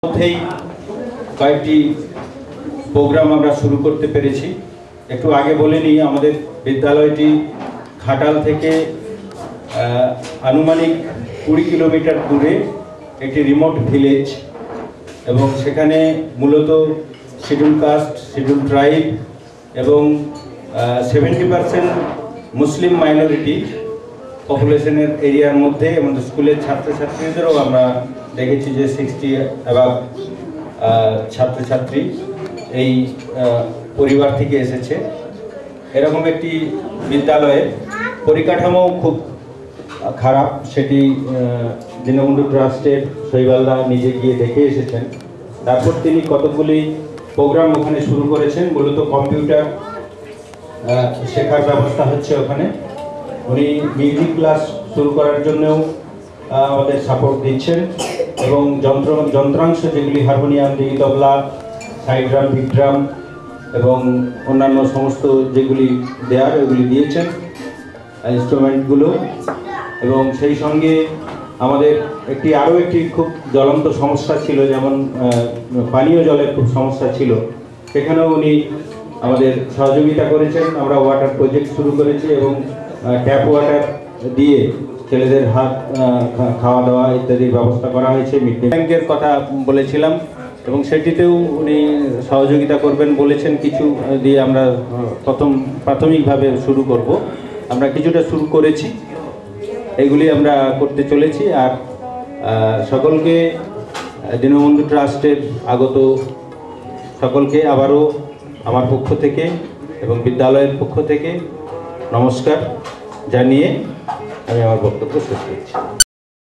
মধ্যেই কয়েকটি প্রোগ্রাম আমরা শুরু করতে পেরেছি। একটু আগে বলে নিই, আমাদের বিদ্যালয়টি ঘাটাল থেকে আনুমানিক 20 কিলোমিটার দূরে একটি রিমোট ভিলেজ, এবং সেখানে মূলত শিডিউল কাস্ট, শিডিউল ট্রাইব এবং 70% মুসলিম মাইনরিটি পপুলেশনের এরিয়ার মধ্যে আমাদের স্কুলের ছাত্রছাত্রীদেরও আমরা দেখেছি যে 60 অ্যাবাভ ছাত্রছাত্রী এই পরিবার থেকে এসেছে। এরকম একটি বিদ্যালয়ের পরিকাঠামো খুব খারাপ, সেটি দীনবন্ধু ট্রাস্টের শৈবালদা নিজে গিয়ে দেখে এসেছেন। তারপর তিনি কতগুলি প্রোগ্রাম ওখানে শুরু করেছেন। মূলত কম্পিউটার শেখার ব্যবস্থা হচ্ছে ওখানে। উনি মিউজিক ক্লাস শুরু করার জন্যও আমাদের সাপোর্ট দিচ্ছেন, এবং যন্ত্রাংশ যেগুলি হারমোনিয়াম, দিঘি তবলা, সাইড ড্রাম, বিগ ড্রাম এবং অন্যান্য সমস্ত যেগুলি দেয়ার ওগুলি দিয়েছেন ইনস্ট্রুমেন্টগুলো। এবং সেই সঙ্গে আমাদের আরও একটি খুব জ্বলন্ত সমস্যা ছিল, যেমন পানীয় জলের খুব সমস্যা ছিল, সেখানেও উনি আমাদের সহযোগিতা করেছেন। আমরা ওয়াটার প্রজেক্ট শুরু করেছি এবং ট্যাপ ওয়াটার দিয়ে ছেলেদের হাত খাওয়া দাওয়া ইত্যাদির ব্যবস্থা করা হয়েছে। মিড ডে ব্যাংকের কথা বলেছিলাম এবং সেটিতেও উনি সহযোগিতা করবেন বলেছেন। কিছু দিয়ে আমরা প্রাথমিকভাবে শুরু করব। আমরা কিছুটা শুরু করেছি, এগুলি আমরা করতে চলেছি। আর সকলকে দীনবন্ধু ট্রাস্টের আগত সকলকে আবারও আমার পক্ষ থেকে এবং বিদ্যালয়ের পক্ষ থেকে নমস্কার জানিয়ে আমি আমার বক্তব্য শেষ করছি।